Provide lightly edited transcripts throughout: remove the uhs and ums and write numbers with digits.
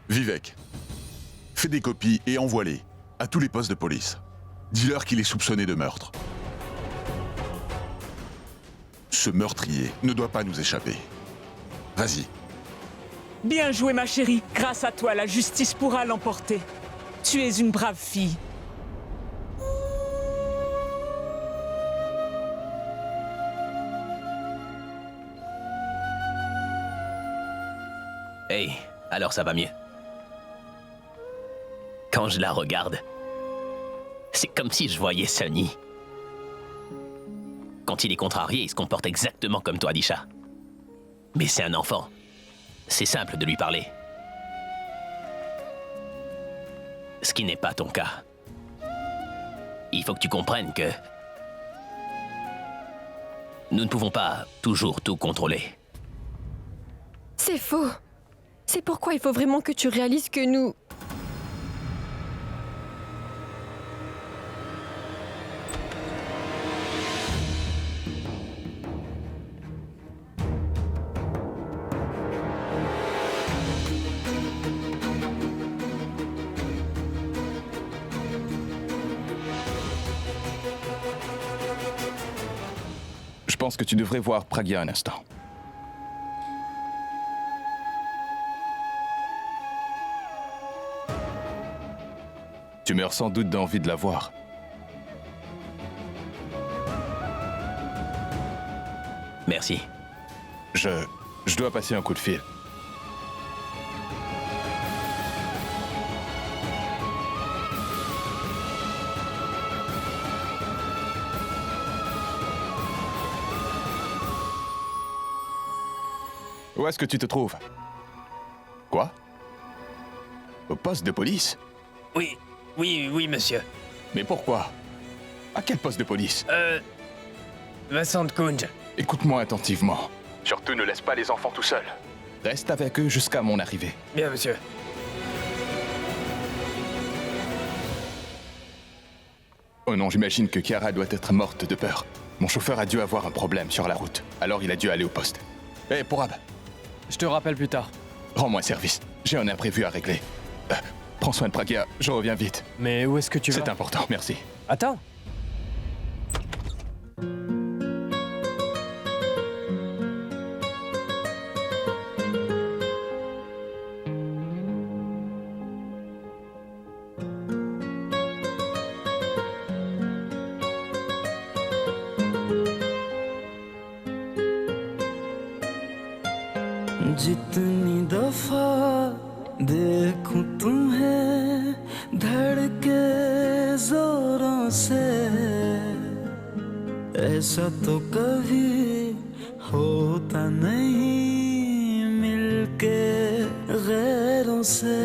Vivek, fais des copies et envoie-les à tous les postes de police. Dis-leur qu'il est soupçonné de meurtre. Ce meurtrier ne doit pas nous échapper. Vas-y. Bien joué, ma chérie. Grâce à toi, la justice pourra l'emporter. Tu es une brave fille. Hey, alors ça va mieux. Quand je la regarde, c'est comme si je voyais Sunny. Quand il est contrarié, il se comporte exactement comme toi, Disha. Mais c'est un enfant. C'est simple de lui parler. Ce qui n'est pas ton cas. Il faut que tu comprennes que nous ne pouvons pas toujours tout contrôler. C'est faux. C'est pourquoi il faut vraiment que tu réalises que nous... Je pense que tu devrais voir Pragya un instant. Tu meurs sans doute d'envie de la voir. Merci. Je dois passer un coup de fil. Où est-ce que tu te trouves? Quoi? Au poste de police? Oui, monsieur. Mais pourquoi? À quel poste de police? Vincent Kunj. Écoute-moi attentivement. Surtout ne laisse pas les enfants tout seuls. Reste avec eux jusqu'à mon arrivée. Bien, monsieur. Oh non, j'imagine que Chiara doit être morte de peur. Mon chauffeur a dû avoir un problème sur la route. Alors il a dû aller au poste. Hé, Pourab, Je te rappelle plus tard. rends-moi service. J'ai un imprévu à régler. Prends soin de Pragya, je reviens vite. Mais où est-ce que tu vas? C'est important, merci. Attends. जितनी दफा देखूं तुम्हें धड़के जोरों से ऐसा तो कभी होता नहीं मिलके गैरों से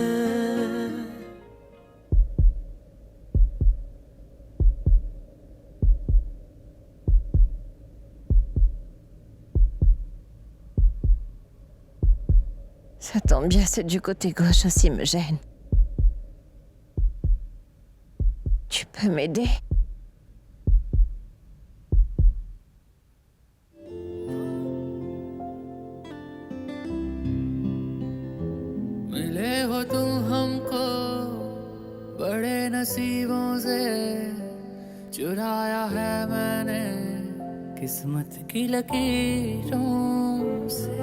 Ça tombe bien, c'est du côté gauche aussi me gêne. Tu peux m'aider? मिले हो तुम हमको बड़े नसीबों से चुराया है मैंने किस्मत की लकीरों से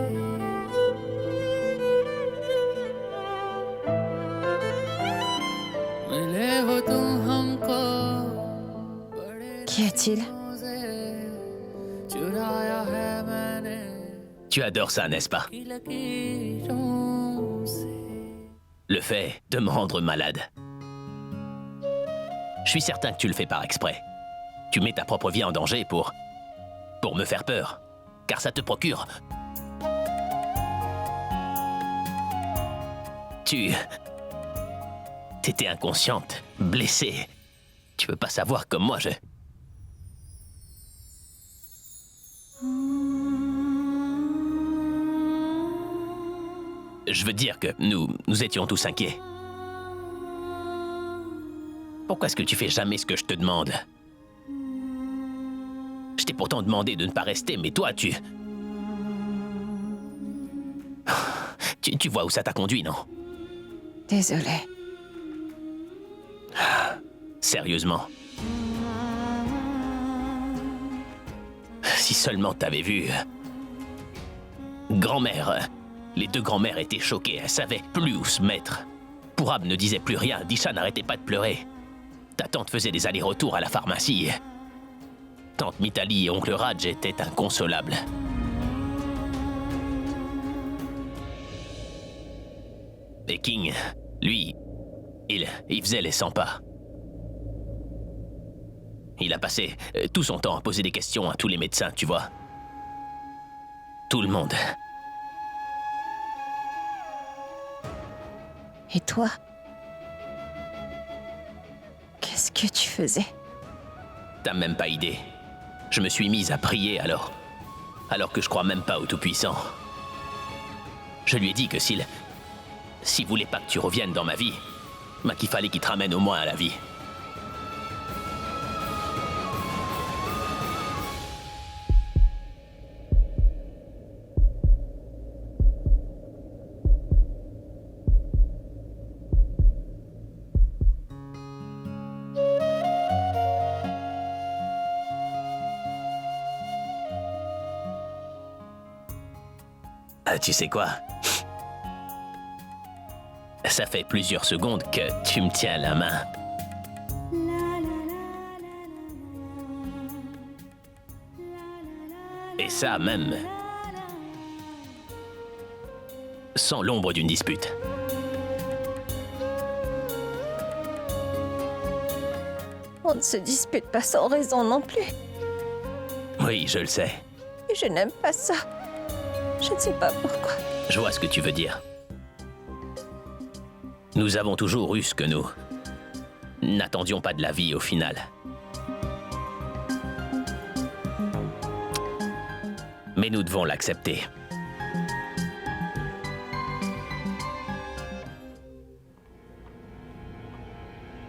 मिले हो तुम हमको Qu'y a-t-il? चुराया है मैंने Tu adores ça, n'est-ce pas? की लकीरों से Le fait de me rendre malade. Je suis certain que tu le fais par exprès. Tu mets ta propre vie en danger pour me faire peur. Car ça te procure. T'étais inconsciente, blessée. Tu veux pas savoir comme moi je... Je veux dire que nous étions tous inquiets. Pourquoi est-ce que tu fais jamais ce que je te demande? Je t'ai pourtant demandé de ne pas rester, mais toi, tu vois où ça t'a conduit, non? Désolée. Sérieusement. Si seulement t'avais vu... Grand-mère. Les deux grand-mères étaient choquées, elles savaient plus où se mettre. Pourab ne disait plus rien, Disha n'arrêtait pas de pleurer. Ta tante faisait des allers-retours à la pharmacie. Tante Mitali et oncle Raj étaient inconsolables. Et King, lui, il faisait les 100 pas. Il a passé tout son temps à poser des questions à tous les médecins, tu vois. Tout le monde. Et toi? Qu'est-ce que tu faisais? T'as même pas idée. Je me suis mise à prier alors. Alors que je crois même pas au Tout-Puissant. Je lui ai dit que s'il voulait pas que tu reviennes dans ma vie, qu'il fallait qu'il te ramène au moins à la vie. Tu sais quoi? Ça fait plusieurs secondes que tu me tiens la main. Et ça même... sans l'ombre d'une dispute. On ne se dispute pas sans raison non plus. Oui, je le sais. Et je n'aime pas ça. Je ne sais pas pourquoi. Je vois ce que tu veux dire. Nous avons toujours eu ce que nous n'attendions pas de la vie au final. Mais nous devons l'accepter.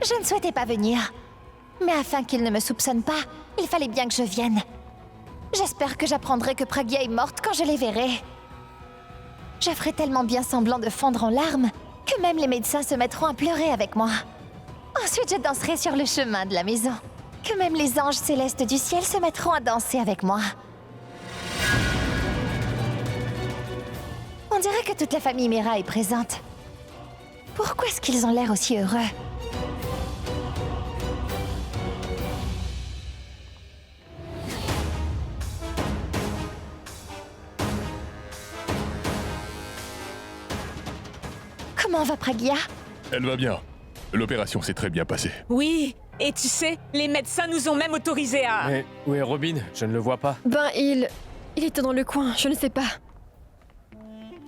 Je ne souhaitais pas venir. Mais afin qu'il ne me soupçonne pas, il fallait bien que je vienne. J'espère que j'apprendrai que Pragya est morte quand je les verrai. Je ferai tellement bien semblant de fondre en larmes que même les médecins se mettront à pleurer avec moi. Ensuite, je danserai sur le chemin de la maison. Que même les anges célestes du ciel se mettront à danser avec moi. On dirait que toute la famille Mera est présente. Pourquoi est-ce qu'ils ont l'air aussi heureux ? Comment va Pragya ? Elle va bien. L'opération s'est très bien passée. Oui, et tu sais, les médecins nous ont même autorisés à... Mais où est Robin? Je ne le vois pas. Ben, il était dans le coin, je ne sais pas.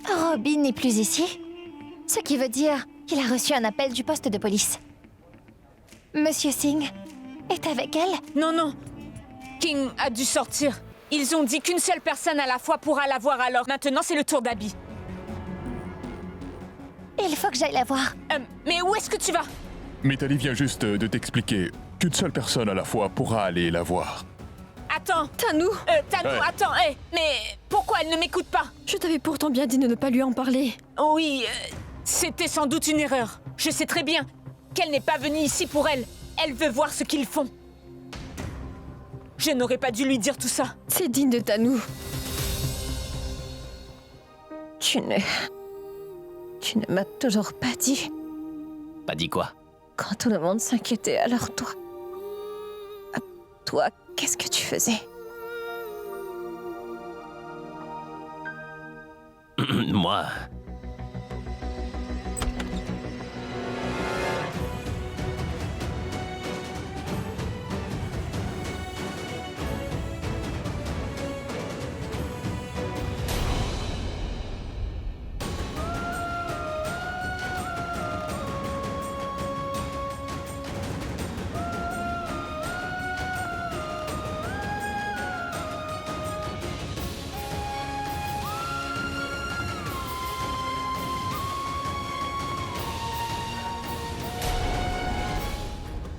Robin n'est plus ici. Ce qui veut dire qu'il a reçu un appel du poste de police. Monsieur Singh est avec elle ? Non, non. King a dû sortir. Ils ont dit qu'une seule personne à la fois pourra la voir alors. Maintenant, c'est le tour d'Abby. Il faut que j'aille la voir. Mais où est-ce que tu vas? Mitali vient juste de t'expliquer qu'une seule personne à la fois pourra aller la voir. Attends. Tanou, Tanou, Ouais. attends, mais pourquoi elle ne m'écoute pas? je t'avais pourtant bien dit de ne pas lui en parler. Oui, c'était sans doute une erreur. Je sais très bien qu'elle n'est pas venue ici pour elle. Elle veut voir ce qu'ils font. Je n'aurais pas dû lui dire tout ça. C'est digne de Tanou. Tu ne m'as toujours pas dit. Pas dit quoi? Quand tout le monde s'inquiétait, alors toi, qu'est-ce que tu faisais? Moi...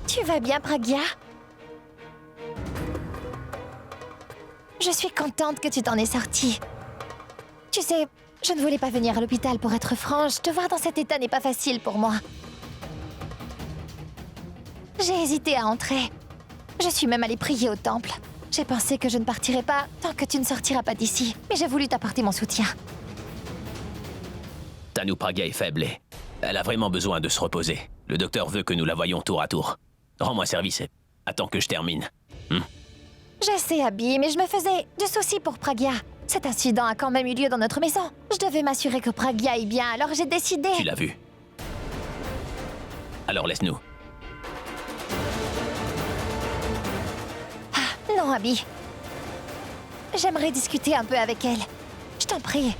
Tu vas bien, Pragya ? Je suis contente que tu t'en es sortie. Tu sais, Je ne voulais pas venir à l'hôpital pour être franche. Te voir dans cet état n'est pas facile pour moi. J'ai hésité à entrer. Je suis même allée prier au temple. J'ai pensé que je ne partirais pas tant que tu ne sortiras pas d'ici. Mais j'ai voulu t'apporter mon soutien. Tanu Pragya est faible et elle a vraiment besoin de se reposer. Le docteur veut que nous la voyions tour à tour. Rends-moi service et attends que je termine. Je sais, Abby, mais je me faisais du souci pour Pragya. Cet incident a quand même eu lieu dans notre maison. Je devais m'assurer que Pragya est bien, alors j'ai décidé... Tu l'as vu. Alors laisse-nous. Non, Abby. J'aimerais discuter un peu avec elle. Je t'en prie.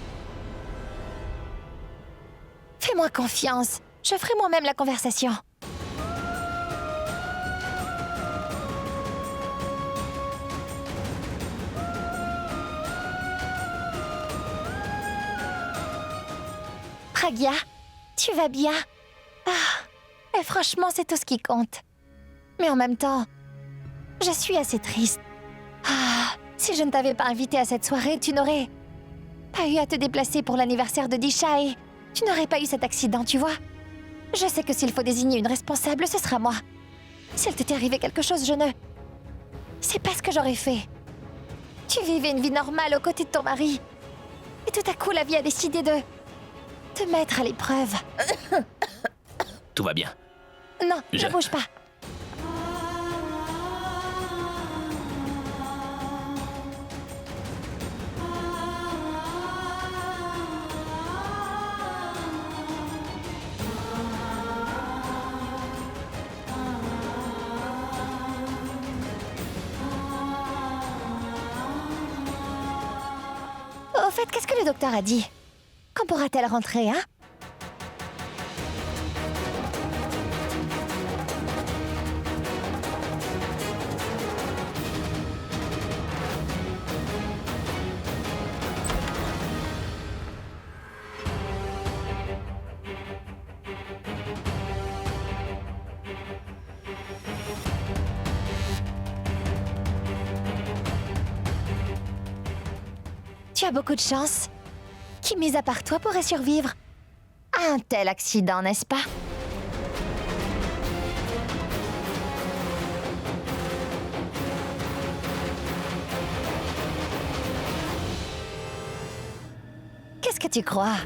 Fais-moi confiance. Je ferai moi-même la conversation. Pragya, tu vas bien? Et franchement, c'est tout ce qui compte. Mais en même temps, je suis assez triste. Si je ne t'avais pas invité à cette soirée, tu n'aurais pas eu à te déplacer pour l'anniversaire de Disha et tu n'aurais pas eu cet accident, tu vois. Je sais que s'il faut désigner une responsable, ce sera moi. S'il t'était arrivé quelque chose, je ne sais pas ce que j'aurais fait. Tu vivais une vie normale aux côtés de ton mari. Et tout à coup, la vie a décidé de te mettre à l'épreuve. Tout va bien. Non, ne bouge pas. Au fait, qu'est-ce que le docteur a dit? Quand pourra-t-elle rentrer, hein? Tu as beaucoup de chance. Qui, mis à part toi, pourrait survivre à un tel accident, n'est-ce pas? Qu'est-ce que tu crois?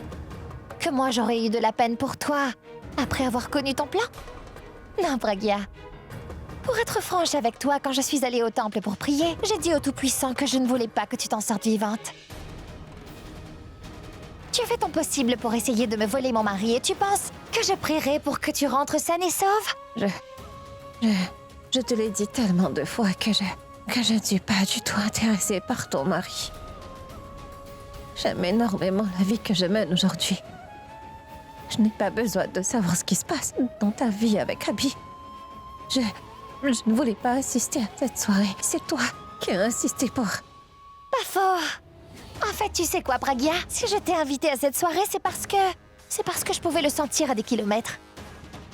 Que moi j'aurais eu de la peine pour toi après avoir connu ton plan? Non, Pragya. Pour être franche avec toi, quand je suis allée au temple pour prier, j'ai dit au Tout-Puissant que je ne voulais pas que tu t'en sortes vivante. Tu as fait ton possible pour essayer de me voler mon mari et tu penses que je prierai pour que tu rentres saine et sauve? Je te l'ai dit tellement de fois que je ne suis pas du tout intéressée par ton mari. J'aime énormément la vie que je mène aujourd'hui. Je n'ai pas besoin de savoir ce qui se passe dans ta vie avec Abby. Je ne voulais pas assister à cette soirée. C'est toi qui as insisté pour... Pas faux. En fait, tu sais quoi, Pragya? Si je t'ai invitée à cette soirée, c'est parce que je pouvais le sentir à des kilomètres.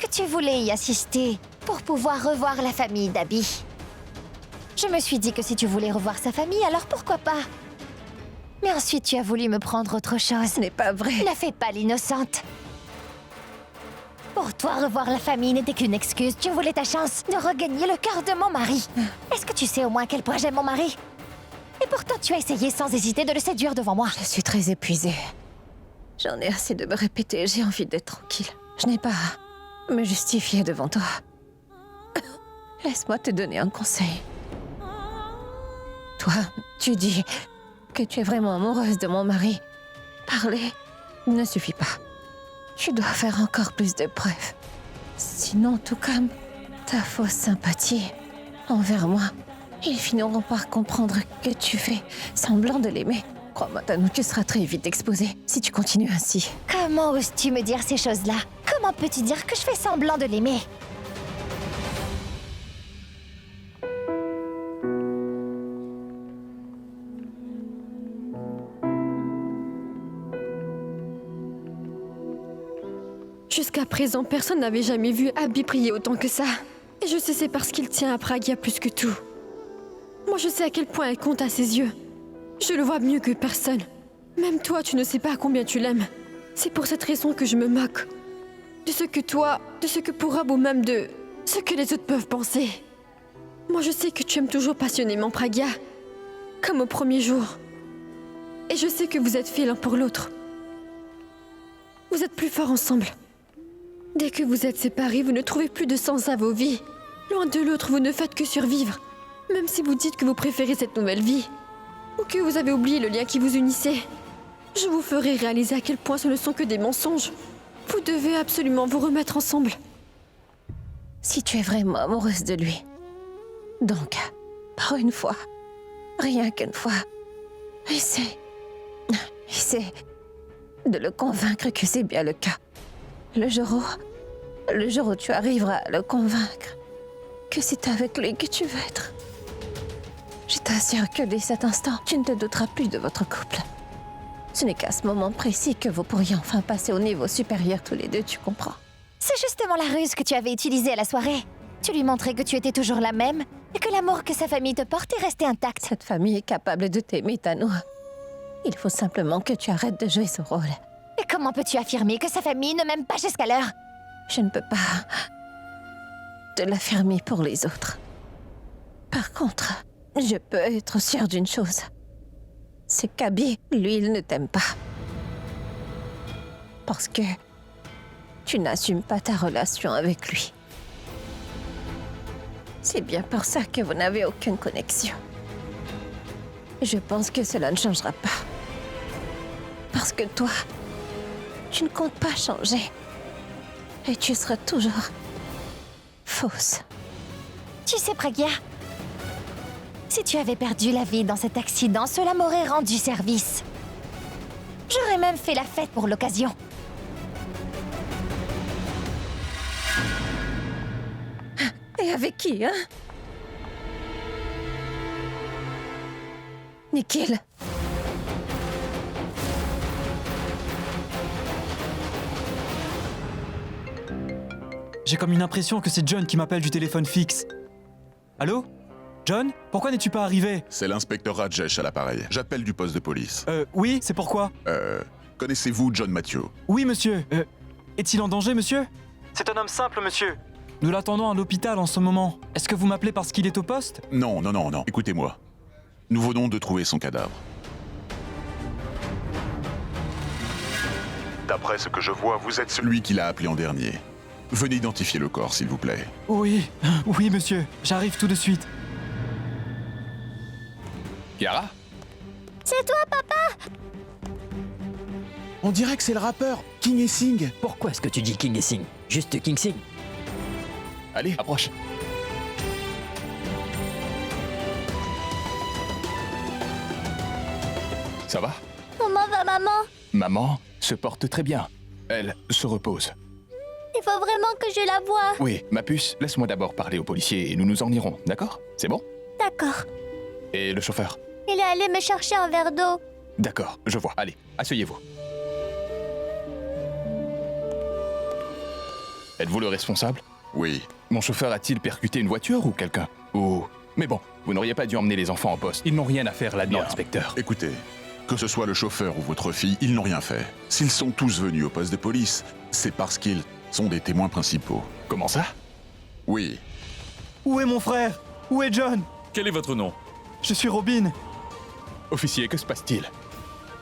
Que tu voulais y assister pour pouvoir revoir la famille d'Abby. Je me suis dit que si tu voulais revoir sa famille, alors pourquoi pas? Mais ensuite, tu as voulu me prendre autre chose. Ce n'est pas vrai. Ne fais pas l'innocente. Pour toi, revoir la famille n'était qu'une excuse. Tu voulais ta chance de regagner le cœur de mon mari. Est-ce que tu sais au moins à quel point j'aime mon mari? Et pourtant, tu as essayé sans hésiter de le séduire devant moi. Je suis très épuisée. J'en ai assez de me répéter. J'ai envie d'être tranquille. Je n'ai pas à me justifier devant toi. Laisse-moi te donner un conseil. Toi, tu dis que tu es vraiment amoureuse de mon mari. Parler ne suffit pas. Tu dois faire encore plus de preuves. Sinon, tout comme ta fausse sympathie envers moi, ils finiront par comprendre que tu fais semblant de l'aimer. Crois-moi, Tanu, tu seras très vite exposée si tu continues ainsi. Comment oses-tu me dire ces choses-là? Comment peux-tu dire que je fais semblant de l'aimer? Jusqu'à présent, personne n'avait jamais vu Abby prier autant que ça. Et je sais c'est parce qu'il tient à Pragya plus que tout. Moi, je sais à quel point elle compte à ses yeux. Je le vois mieux que personne. Même toi, tu ne sais pas combien tu l'aimes. C'est pour cette raison que je me moque. De ce que toi, de ce que pour Rob ou même de ce que les autres peuvent penser. Moi, je sais que tu aimes toujours passionnément Pragya, comme au premier jour. Et je sais que vous êtes faits l'un pour l'autre. Vous êtes plus forts ensemble. Dès que vous êtes séparés, vous ne trouvez plus de sens à vos vies. Loin de l'autre, vous ne faites que survivre. Même si vous dites que vous préférez cette nouvelle vie, ou que vous avez oublié le lien qui vous unissait, je vous ferai réaliser à quel point ce ne sont que des mensonges. Vous devez absolument vous remettre ensemble. Si tu es vraiment amoureuse de lui, donc, par une fois, rien qu'une fois, essaie de le convaincre que c'est bien le cas. Le jour où tu arriveras à le convaincre que c'est avec lui que tu veux être, je t'assure que dès cet instant, tu ne te douteras plus de votre couple. Ce n'est qu'à ce moment précis que vous pourriez enfin passer au niveau supérieur tous les deux, tu comprends? C'est justement la ruse que tu avais utilisée à la soirée. Tu lui montrais que tu étais toujours la même et que l'amour que sa famille te porte est resté intact. Cette famille est capable de t'aimer, Tano. Il faut simplement que tu arrêtes de jouer ce rôle. Et comment peux-tu affirmer que sa famille ne m'aime pas jusqu'alors? Je ne peux pas te l'affirmer pour les autres. Par contre, je peux être sûre d'une chose. C'est qu'Abby, lui, il ne t'aime pas. Parce que tu n'assumes pas ta relation avec lui. C'est bien pour ça que vous n'avez aucune connexion. Je pense que cela ne changera pas. Parce que toi, tu ne comptes pas changer. Et tu seras toujours fausse. Tu sais, Pragya, si tu avais perdu la vie dans cet accident, cela m'aurait rendu service. J'aurais même fait la fête pour l'occasion. Et avec qui, hein? Nikhil. J'ai comme une impression que c'est John qui m'appelle du téléphone fixe. Allô? John? Pourquoi n'es-tu pas arrivé? C'est l'inspecteur Rajesh à l'appareil. J'appelle du poste de police. Oui, c'est pourquoi? Connaissez-vous John Matthew? Oui, monsieur. Est-il en danger, monsieur? C'est un homme simple, monsieur. Nous l'attendons à l'hôpital en ce moment. Est-ce que vous m'appelez parce qu'il est au poste? Non. Écoutez-moi. Nous venons de trouver son cadavre. D'après ce que je vois, vous êtes celui qui l'a appelé en dernier. Venez identifier le corps, s'il vous plaît. Oui, monsieur. J'arrive tout de suite. Kiara? C'est toi, papa? On dirait que c'est le rappeur, King et Sing. Pourquoi est-ce que tu dis King et Sing? Juste King Sing. Allez, approche. Ça va? Comment va maman? Maman se porte très bien. Elle se repose. Il faut vraiment que je la voie. Oui, ma puce, laisse-moi d'abord parler aux policiers et nous nous en irons, d'accord? C'est bon? D'accord. Et le chauffeur? Il est allé me chercher un verre d'eau. D'accord, je vois. Allez, asseyez-vous. Êtes-vous le responsable? Oui. Mon chauffeur a-t-il percuté une voiture ou quelqu'un? Ou... Mais bon, vous n'auriez pas dû emmener les enfants en poste. Ils n'ont rien à faire là-dedans, Non. inspecteur. Écoutez, que ce soit le chauffeur ou votre fille, ils n'ont rien fait. S'ils sont tous venus au poste de police, c'est parce qu'ils sont des témoins principaux. Comment ça? Oui. Où est mon frère? Où est John? Quel est votre nom? Je suis Robin. Officier, que se passe-t-il?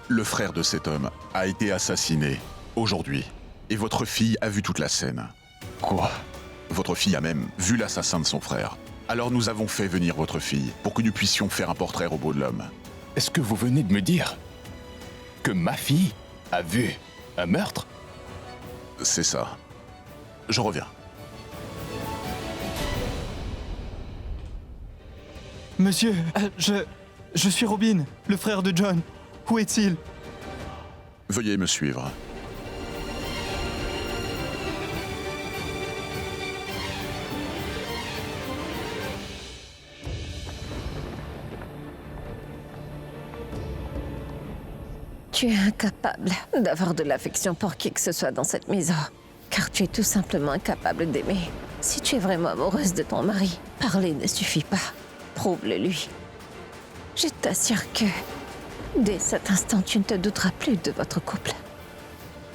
Le frère de cet homme a été assassiné aujourd'hui. Et votre fille a vu toute la scène. Quoi? Votre fille a même vu l'assassin de son frère. Alors nous avons fait venir votre fille pour que nous puissions faire un portrait robot de l'homme. Est-ce que vous venez de me dire que ma fille a vu un meurtre? C'est ça. Je reviens. Monsieur, je suis Robin, le frère de John. Où est-il? Veuillez me suivre. Tu es incapable d'avoir de l'affection pour qui que ce soit dans cette maison. Car tu es tout simplement incapable d'aimer. Si tu es vraiment amoureuse de ton mari, parler ne suffit pas. Prouve-le lui. Je t'assure que Dès cet instant, tu ne te douteras plus de votre couple.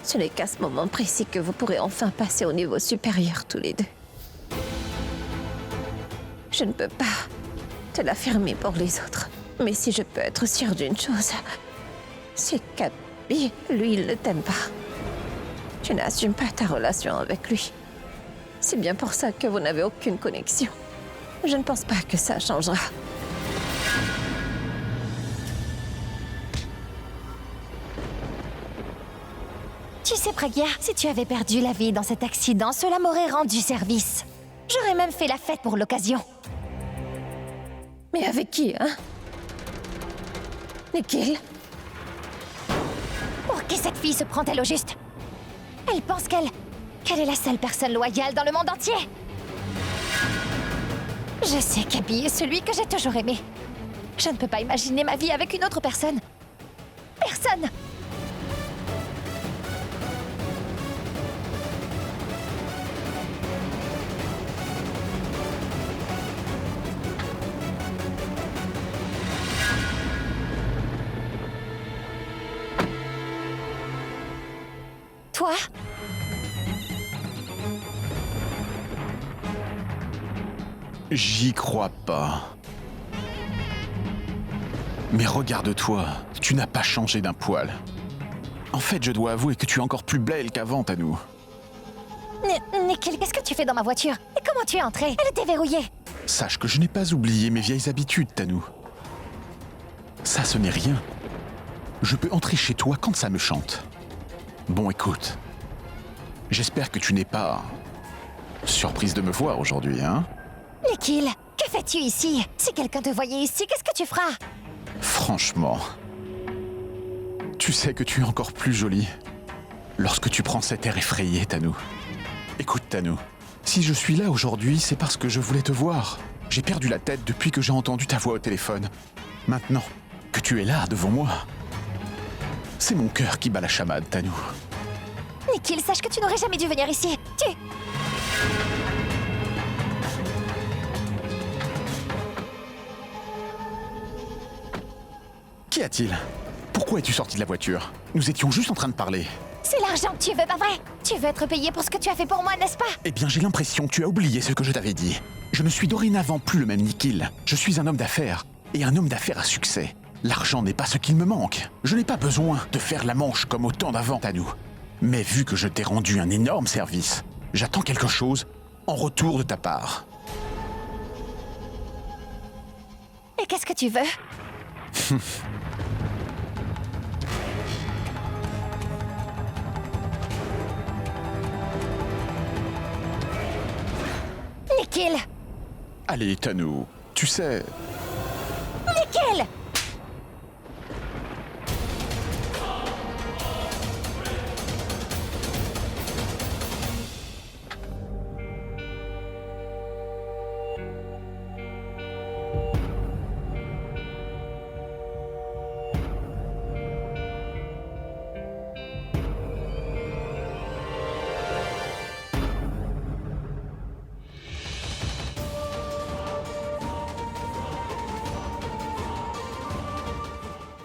Ce n'est qu'à ce moment précis que vous pourrez enfin passer au niveau supérieur tous les deux. Je ne peux pas te l'affirmer pour les autres. Mais si je peux être sûre d'une chose, c'est qu'Abby, lui, il ne t'aime pas. Tu n'assumes pas ta relation avec lui. C'est bien pour ça que vous n'avez aucune connexion. Je ne pense pas que ça changera. Tu sais, Pragya, si tu avais perdu la vie dans cet accident, cela m'aurait rendu service. J'aurais même fait la fête pour l'occasion. Mais avec qui, hein? Nikhil? Pour qui cette fille se prend-elle au juste? Elle pense qu'elle est la seule personne loyale dans le monde entier. Je sais qu'Abby est celui que j'ai toujours aimé. Je ne peux pas imaginer ma vie avec une autre personne. Personne! Toi? J'y crois pas. Mais regarde-toi, tu n'as pas changé d'un poil. En fait, je dois avouer que tu es encore plus blêle qu'avant, Tanou. Nikhil, qu'est-ce que tu fais dans ma voiture? Et comment tu es entré? Elle était verrouillée. Sache que je n'ai pas oublié mes vieilles habitudes, Tanou. Ça, ce n'est rien. Je peux entrer chez toi quand ça me chante. Bon, écoute. J'espère que tu n'es pas surprise de me voir aujourd'hui, hein? Nikhil, que fais-tu ici? Si quelqu'un te voyait ici, qu'est-ce que tu feras? Franchement, tu sais que tu es encore plus jolie lorsque tu prends cet air effrayé, Tanou. Écoute, Tanou, si je suis là aujourd'hui, c'est parce que je voulais te voir. J'ai perdu la tête depuis que j'ai entendu ta voix au téléphone. Maintenant que tu es là, devant moi, c'est mon cœur qui bat la chamade, Tanou. Nikhil, sache que tu n'aurais jamais dû venir ici. Qu'y a-t-il? Pourquoi es-tu sorti de la voiture? Nous étions juste en train de parler. C'est l'argent que tu veux, pas vrai? Tu veux être payé pour ce que tu as fait pour moi, n'est-ce pas? Eh bien, j'ai l'impression que tu as oublié ce que je t'avais dit. Je ne suis dorénavant plus le même Nikhil. Je suis un homme d'affaires, et un homme d'affaires à succès. L'argent n'est pas ce qu'il me manque. Je n'ai pas besoin de faire la manche comme au temps d'avant, Tanou. Mais vu que je t'ai rendu un énorme service, j'attends quelque chose en retour de ta part. Et qu'est-ce que tu veux? Nikhil! Allez, Tanou, tu sais... Nikhil!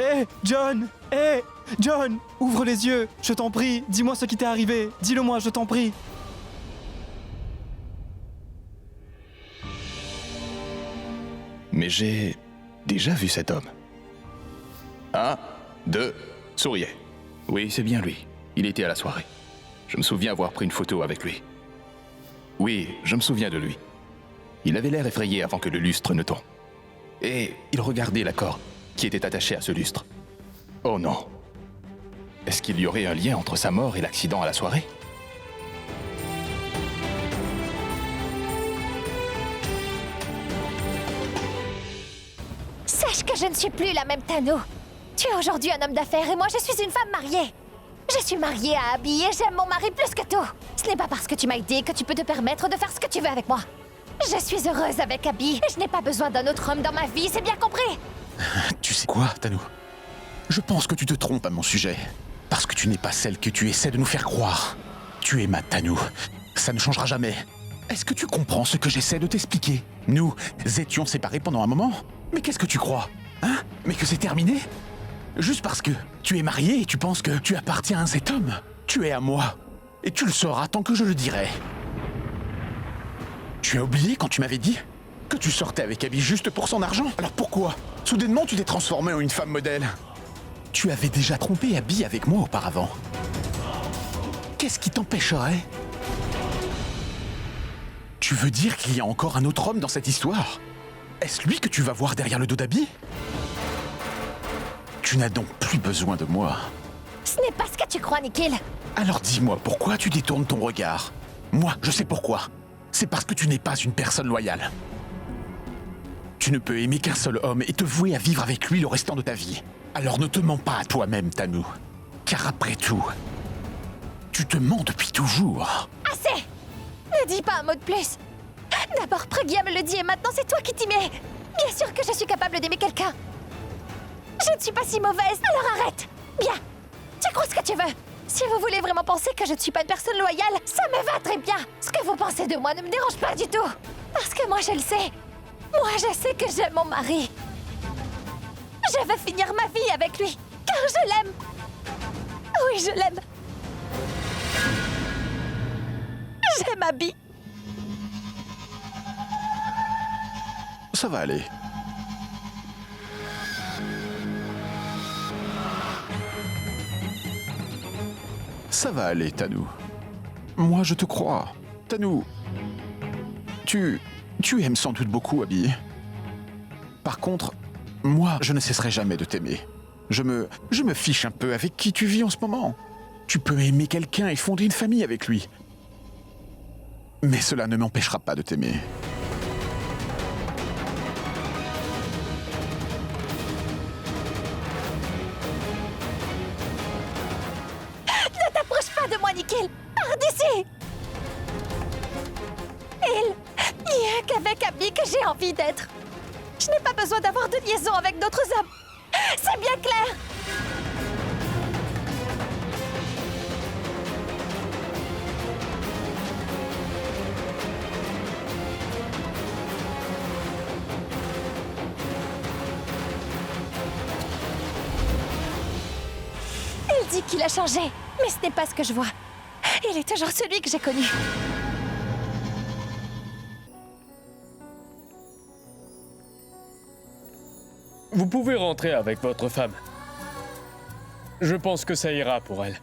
Hé, John! Hé, John! Ouvre les yeux, je t'en prie, dis-moi ce qui t'est arrivé, dis-le-moi, je t'en prie. Mais j'ai déjà vu cet homme. 1, 2, souriez. Oui, c'est bien lui. Il était à la soirée. Je me souviens avoir pris une photo avec lui. Oui, je me souviens de lui. Il avait l'air effrayé avant que le lustre ne tombe. Et il regardait la corde qui était attachée à ce lustre. Oh non. Est-ce qu'il y aurait un lien entre sa mort et l'accident à la soirée? Sache que je ne suis plus la même Tanou. Tu es aujourd'hui un homme d'affaires et moi je suis une femme mariée. Je suis mariée à Abby et j'aime mon mari plus que tout. Ce n'est pas parce que tu m'as aidé que tu peux te permettre de faire ce que tu veux avec moi. Je suis heureuse avec Abby et je n'ai pas besoin d'un autre homme dans ma vie, c'est bien compris? Tu sais quoi, Tanou? Je pense que tu te trompes à mon sujet. Parce que tu n'es pas celle que tu essaies de nous faire croire. Tu es ma Tanou. Ça ne changera jamais. Est-ce que tu comprends ce que j'essaie de t'expliquer? Nous étions séparés pendant un moment. Mais qu'est-ce que tu crois? Hein? Mais que c'est terminé? Juste parce que tu es marié et tu penses que tu appartiens à cet homme. Tu es à moi. Et tu le sauras tant que je le dirai. Tu as oublié quand tu m'avais dit que tu sortais avec Abby juste pour son argent? Alors pourquoi, soudainement, tu t'es transformé en une femme modèle? Tu avais déjà trompé Abby avec moi auparavant. Qu'est-ce qui t'empêcherait? Tu veux dire qu'il y a encore un autre homme dans cette histoire? Est-ce lui que tu vas voir derrière le dos d'Abby? Tu n'as donc plus besoin de moi. Ce n'est pas ce que tu crois, Nikhil. Alors dis-moi, pourquoi tu détournes ton regard? Moi, je sais pourquoi. C'est parce que tu n'es pas une personne loyale. Tu ne peux aimer qu'un seul homme et te vouer à vivre avec lui le restant de ta vie. Alors ne te mens pas à toi-même, Tanu. Car après tout, tu te mens depuis toujours. Assez! Ne dis pas un mot de plus. D'abord, Pragya me le dit et maintenant c'est toi qui t'y mets. Bien sûr que je suis capable d'aimer quelqu'un. Je ne suis pas si mauvaise, alors arrête. Bien, tu crois ce que tu veux. Si vous voulez vraiment penser que je ne suis pas une personne loyale, ça me va très bien. Ce que vous pensez de moi ne me dérange pas du tout. Parce que moi, je le sais. Moi, je sais que j'aime mon mari. Je veux finir ma vie avec lui, car je l'aime. Oui, je l'aime. J'aime Abby. Ça va aller. Ça va aller, Tanu. Moi, je te crois. Tanu, tu aimes sans doute beaucoup Abby. Par contre, moi, je ne cesserai jamais de t'aimer. Je me fiche un peu avec qui tu vis en ce moment. Tu peux aimer quelqu'un et fonder une famille avec lui. Mais cela ne m'empêchera pas de t'aimer. Ne t'approche pas de moi, Nikhil. Pars d'ici. Il n'y a qu'avec Abby que j'ai envie d'être. Je n'ai pas besoin d'avoir de liaison avec d'autres hommes. C'est bien clair. Il dit qu'il a changé, mais ce n'est pas ce que je vois. Il est toujours celui que j'ai connu. Vous pouvez rentrer avec votre femme. Je pense que ça ira pour elle.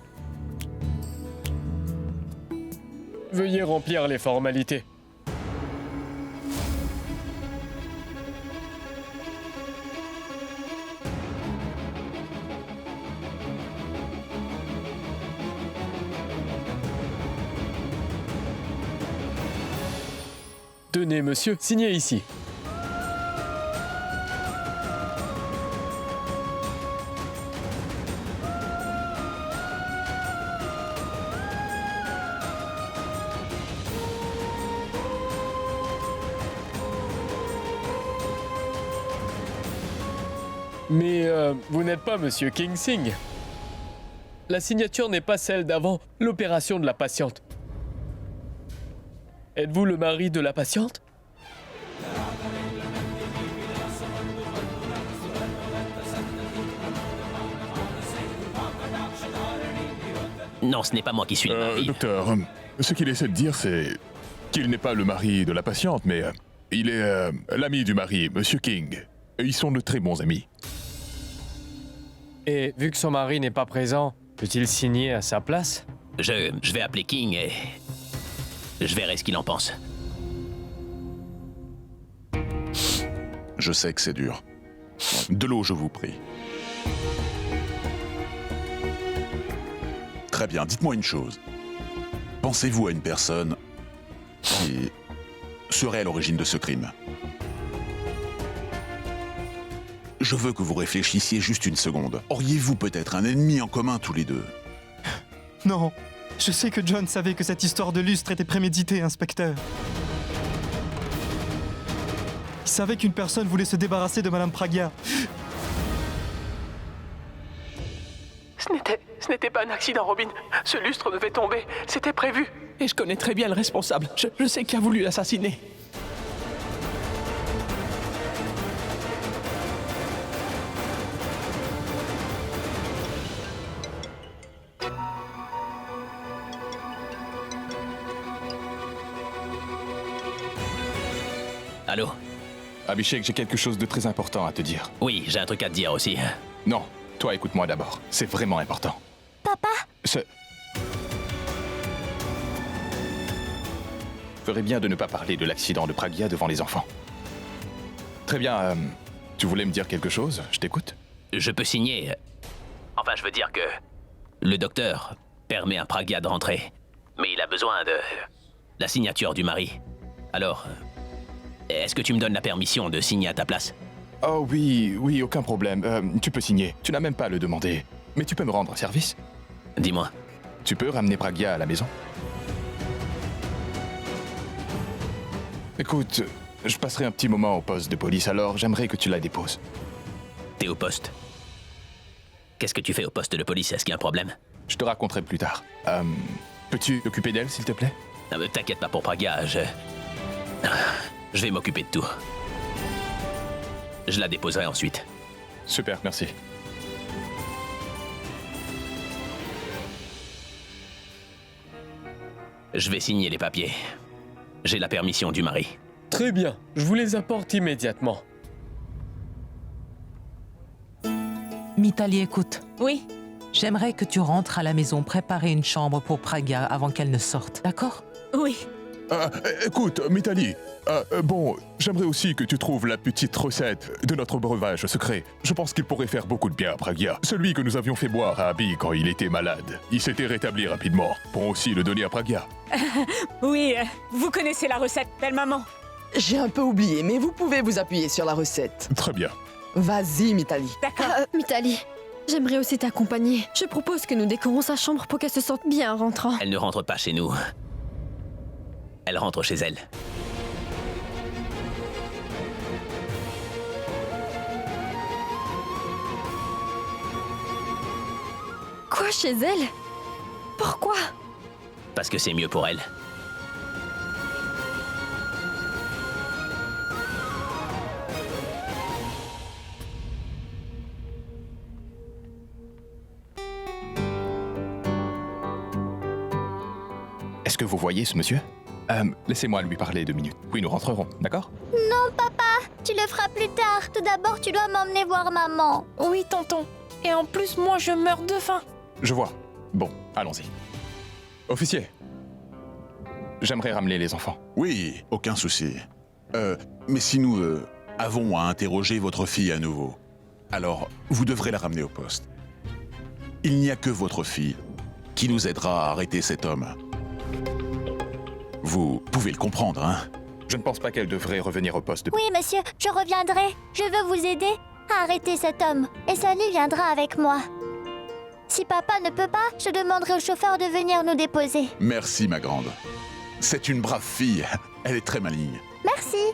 Veuillez remplir les formalités. Tenez, monsieur, signez ici. Mais vous n'êtes pas Monsieur King-Sing. La signature n'est pas celle d'avant l'opération de la patiente. Êtes-vous le mari de la patiente? Non, ce n'est pas moi qui suis le mari. Docteur, ce qu'il essaie de dire, c'est qu'il n'est pas le mari de la patiente, mais il est l'ami du mari, Monsieur King. Et ils sont de très bons amis. Et vu que son mari n'est pas présent, peut-il signer à sa place? Je vais appeler King et je verrai ce qu'il en pense. Je sais que c'est dur. De l'eau, je vous prie. Très bien, dites-moi une chose. Pensez-vous à une personne qui serait à l'origine de ce crime? Je veux que vous réfléchissiez juste une seconde. Auriez-vous peut-être un ennemi en commun tous les deux? Non, je sais que John savait que cette histoire de lustre était préméditée, inspecteur. Il savait qu'une personne voulait se débarrasser de Madame Pragya. Ce n'était pas un accident, Robin. Ce lustre devait tomber. C'était prévu. Et je connais très bien le responsable. Je sais qui a voulu l'assassiner. Allô? Abhishek, j'ai quelque chose de très important à te dire. Oui, j'ai un truc à te dire aussi. Non, toi écoute-moi d'abord. C'est vraiment important. Papa? Ferait bien de ne pas parler de l'accident de Pragya devant les enfants. Très bien, tu voulais me dire quelque chose? Je t'écoute. Je peux signer. Enfin, je veux dire que le docteur permet à Pragya de rentrer. Mais il a besoin de la signature du mari. Alors, est-ce que tu me donnes la permission de signer à ta place? Oh oui, aucun problème. Tu peux signer. Tu n'as même pas à le demander. Mais tu peux me rendre service? Dis-moi. Tu peux ramener Pragya à la maison? Écoute, je passerai un petit moment au poste de police, alors j'aimerais que tu la déposes. T'es au poste. Qu'est-ce que tu fais au poste de police? Est-ce qu'il y a un problème? Je te raconterai plus tard. Peux-tu t'occuper d'elle, s'il te plaît? Ah, mais t'inquiète pas pour Pragya, je vais m'occuper de tout. Je la déposerai ensuite. Super, merci. Je vais signer les papiers. J'ai la permission du mari. Très bien, je vous les apporte immédiatement. Mitali, écoute. Oui. J'aimerais que tu rentres à la maison préparer une chambre pour Pragya avant qu'elle ne sorte, d'accord? Oui. Écoute, Mitali, bon, j'aimerais aussi que tu trouves la petite recette de notre breuvage secret. Je pense qu'il pourrait faire beaucoup de bien à Pragya. Celui que nous avions fait boire à Abhi quand il était malade. Il s'était rétabli rapidement. Pour aussi le donner à Pragya. Oui, vous connaissez la recette, belle maman. J'ai un peu oublié, mais vous pouvez vous appuyer sur la recette. Très bien. Vas-y, Mitali. D'accord. Mitali, j'aimerais aussi t'accompagner. Je propose que nous décorons sa chambre pour qu'elle se sente bien en rentrant. Elle ne rentre pas chez nous. Elle rentre chez elle. Quoi, chez elle? Pourquoi? Parce que c'est mieux pour elle. Est-ce que vous voyez ce monsieur? Laissez-moi lui parler 2 minutes. Oui, nous rentrerons, d'accord? Non, papa, tu le feras plus tard. Tout d'abord, tu dois m'emmener voir maman. Oui, tonton. Et en plus, moi, je meurs de faim. Je vois. Bon, allons-y. Officier, j'aimerais ramener les enfants. Oui, aucun souci. Mais si nous avons à interroger votre fille à nouveau, alors vous devrez la ramener au poste. Il n'y a que votre fille qui nous aidera à arrêter cet homme. Vous pouvez le comprendre, hein? Je ne pense pas qu'elle devrait revenir au poste de... Oui, monsieur, je reviendrai. Je veux vous aider à arrêter cet homme. Et Sunny viendra avec moi. Si papa ne peut pas, je demanderai au chauffeur de venir nous déposer. Merci, ma grande. C'est une brave fille. Elle est très maligne. Merci.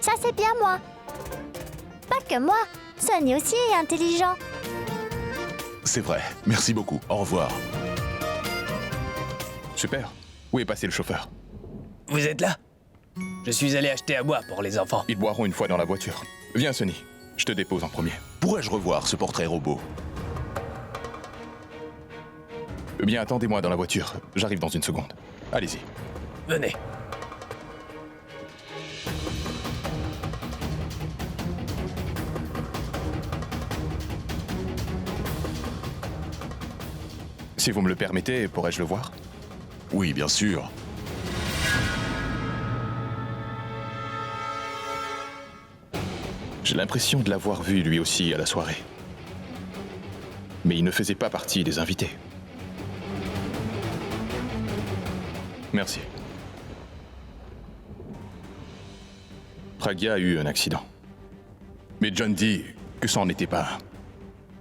Ça, c'est bien moi. Pas que moi. Sunny aussi est intelligent. C'est vrai. Merci beaucoup. Au revoir. Super. Où est passé le chauffeur? Vous êtes là? Je suis allé acheter à boire pour les enfants. Ils boiront une fois dans la voiture. Viens, Sunny. Je te dépose en premier. Pourrais-je revoir ce portrait robot? Eh bien, attendez-moi dans la voiture. J'arrive dans une seconde. Allez-y. Venez. Si vous me le permettez, pourrais-je le voir? Oui, bien sûr. J'ai l'impression de l'avoir vu lui aussi à la soirée. Mais il ne faisait pas partie des invités. Merci. Pragya a eu un accident. Mais John dit que ça n'en était pas un.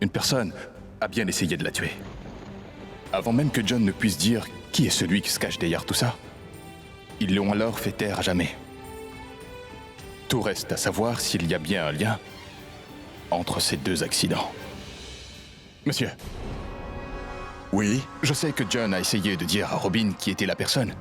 Une personne a bien essayé de la tuer. Avant même que John ne puisse dire qui est celui qui se cache derrière tout ça, ils l'ont alors fait taire à jamais. Tout reste à savoir s'il y a bien un lien entre ces 2 accidents. Monsieur. Oui? Je sais que John a essayé de dire à Robin qui était la personne.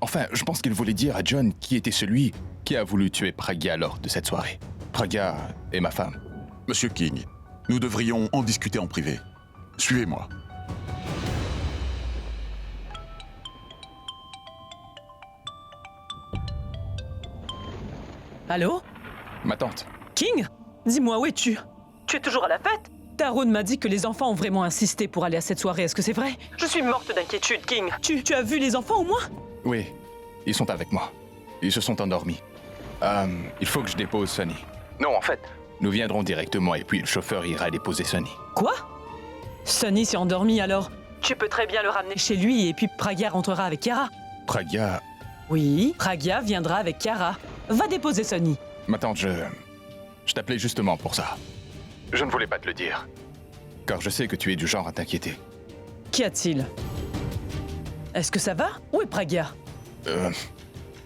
Enfin, je pense qu'il voulait dire à John qui était celui qui a voulu tuer Pragya lors de cette soirée. Pragya est ma femme. Monsieur King, nous devrions en discuter en privé. Suivez-moi. Allô? Ma tante. King? Dis-moi, où es-tu? Tu es toujours à la fête? Tarun m'a dit que les enfants ont vraiment insisté pour aller à cette soirée, est-ce que c'est vrai? Je suis morte d'inquiétude, King. Tu as vu les enfants au moins? Oui, ils sont avec moi. Ils se sont endormis. Il faut que je dépose Sunny. Non, en fait, nous viendrons directement et puis le chauffeur ira déposer Sunny. Quoi? Sunny s'est endormi alors? Tu peux très bien le ramener chez lui et puis Pragya rentrera avec Kiara. Pragya... Oui, Pragya viendra avec Kiara. Va déposer Sunny. Ma tante, je t'appelais justement pour ça. Je ne voulais pas te le dire. Car je sais que tu es du genre à t'inquiéter. Qu'y a-t-il? Est-ce que ça va? Où est Pragya?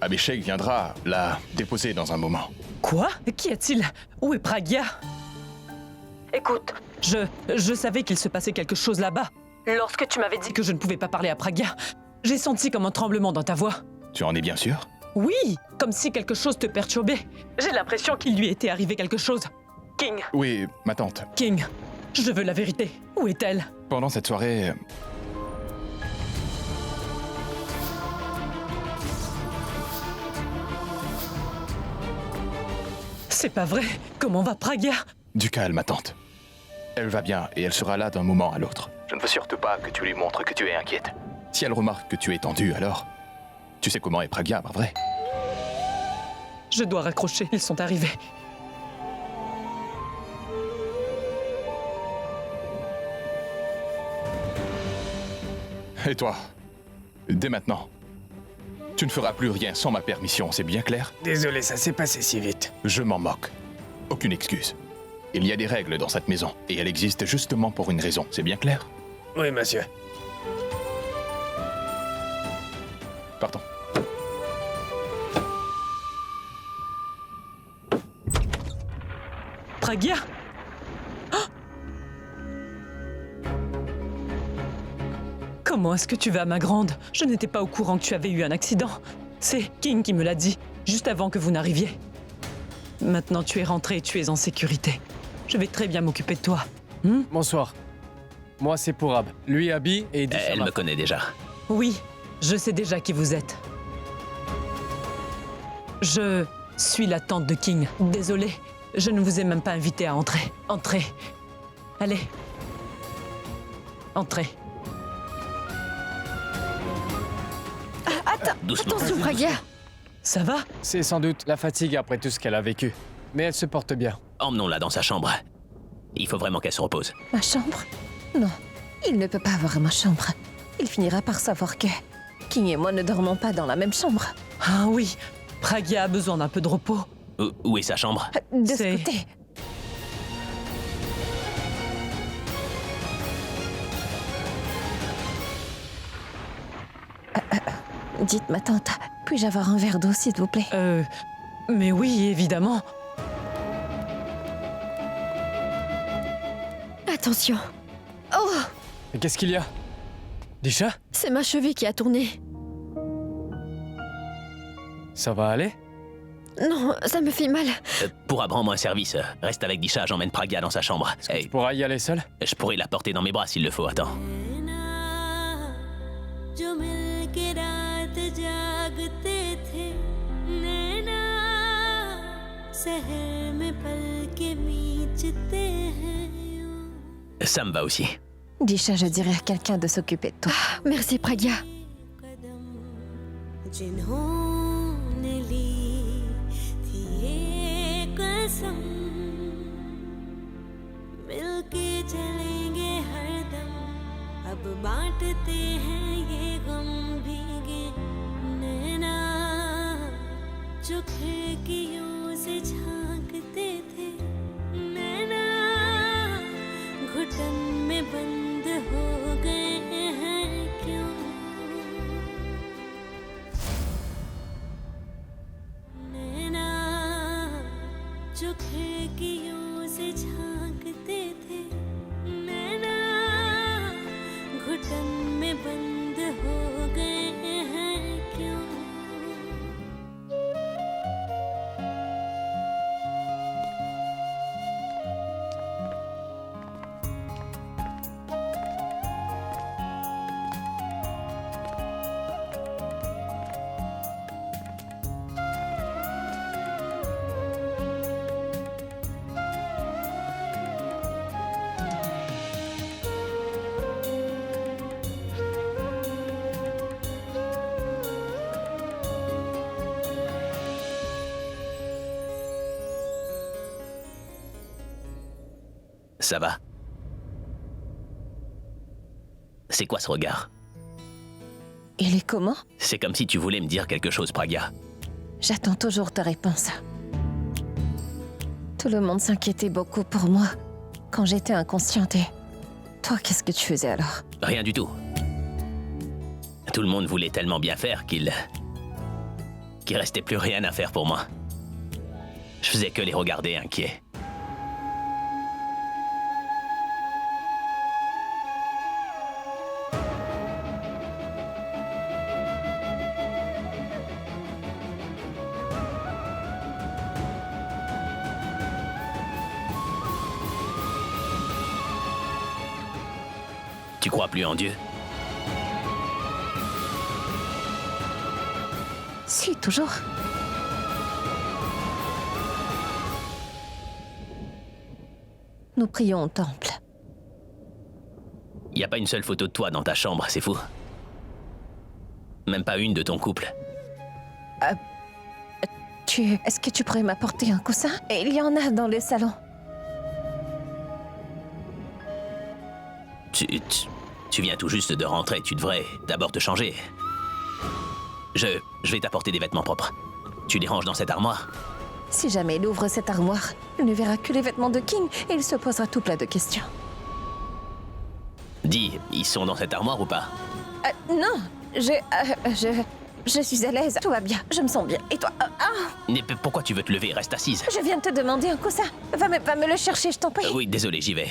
Abhishek viendra la déposer dans un moment. Quoi? Qu'y a-t-il? Où est Pragya? Écoute, je savais qu'il se passait quelque chose là-bas. Lorsque tu m'avais dit que je ne pouvais pas parler à Pragya, j'ai senti comme un tremblement dans ta voix. Tu en es bien sûr? Oui, comme si quelque chose te perturbait. J'ai l'impression qu'il lui était arrivé quelque chose. King. Oui, ma tante. King, je veux la vérité. Où est-elle? Pendant cette soirée... C'est pas vrai. Comment va Pragya? Du calme, ma tante. Elle va bien et elle sera là d'un moment à l'autre. Je ne veux surtout pas que tu lui montres que tu es inquiète. Si elle remarque que tu es tendue, alors... Tu sais comment est Pragya, pas vrai? Je dois raccrocher, ils sont arrivés. Et toi? Dès maintenant, tu ne feras plus rien sans ma permission, c'est bien clair? Désolé, ça s'est passé si vite. Je m'en moque. Aucune excuse. Il y a des règles dans cette maison, et elles existent justement pour une raison, c'est bien clair? Oui, monsieur. Partons. Pragya? Comment est-ce que tu vas, ma grande? Je n'étais pas au courant que tu avais eu un accident. C'est King qui me l'a dit, juste avant que vous n'arriviez. Maintenant, tu es rentrée et tu es en sécurité. Je vais très bien m'occuper de toi. Bonsoir. Moi, c'est Pourab. Lui, Abby et... Elle me connaît déjà. Oui, je sais déjà qui vous êtes. Je suis la tante de King. Désolée, je ne vous ai même pas invité à entrer. Entrez. Allez. Entrez. Attention, Pragya. Ça va? C'est sans doute la fatigue après tout ce qu'elle a vécu. Mais elle se porte bien. Emmenons-la dans sa chambre. Il faut vraiment qu'elle se repose. Ma chambre? Non, il ne peut pas avoir ma chambre. Il finira par savoir que King et moi ne dormons pas dans la même chambre. Ah oui, Pragya a besoin d'un peu de repos. Où est sa chambre? De ce côté. Dites ma tante, puis-je avoir un verre d'eau, s'il vous plaît? Mais oui, évidemment. Attention. Oh! Mais qu'est-ce qu'il y a? Disha? C'est ma cheville qui a tourné. Ça va aller? Non, ça me fait mal. Pourra rendre-moi un service. Reste avec Disha, j'emmène Pragya dans sa chambre. Tu pourras y aller seul? Je pourrais la porter dans mes bras s'il le faut, attends. Ça me va aussi. Disha, je dirais à quelqu'un de s'occuper de toi. Merci, Pragya. जो खिड़कियों से झांकते थे नैना घुटन में बंद हो गए हैं क्यों नैना जो खिड़कियों से झांकते थे नैना घुटन में बंद हो गए हैं क्यों Ça va? C'est quoi ce regard? Il est comment? C'est comme si tu voulais me dire quelque chose, Pragya. J'attends toujours ta réponse. Tout le monde s'inquiétait beaucoup pour moi quand j'étais inconsciente. Et toi, qu'est-ce que tu faisais alors? Rien du tout. Tout le monde voulait tellement bien faire qu'il restait plus rien à faire pour moi. Je faisais que les regarder inquiets. Tu crois plus en Dieu? Si, toujours. Nous prions au temple. Y a pas une seule photo de toi dans ta chambre, c'est fou. Même pas une de ton couple. Est-ce que tu pourrais m'apporter un coussin? Il y en a dans le salon. Tu viens tout juste de rentrer, tu devrais d'abord te changer. Je vais t'apporter des vêtements propres. Tu les ranges dans cette armoire? Si jamais il ouvre cette armoire, il ne verra que les vêtements de King et il se posera tout plein de questions. Dis, ils sont dans cette armoire ou pas? Non, je suis à l'aise. Tout va bien, je me sens bien. Et toi? Mais pourquoi tu veux te lever? Reste assise. Je viens de te demander un coussin. Va me le chercher, je t'en prie. Oui, désolé, j'y vais.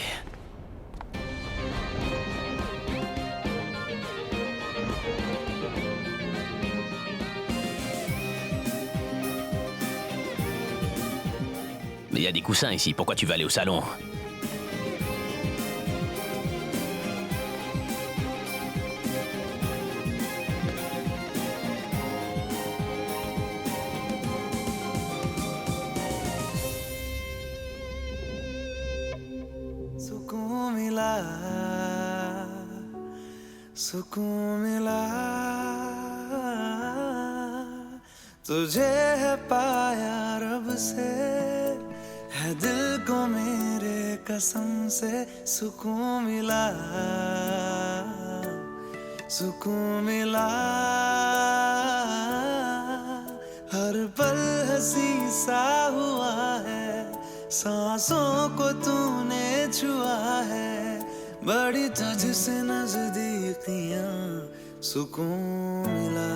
Mais il y a des coussins ici, pourquoi tu vas aller au salon? सुकून मिला तुझे है पाया रब से है दिल को मेरे कसम से सुकून मिला हर पल हंसी सा हुआ है सांसों को तूने छुआ है बड़ी तुझसे नजदीकियां सुकून मिला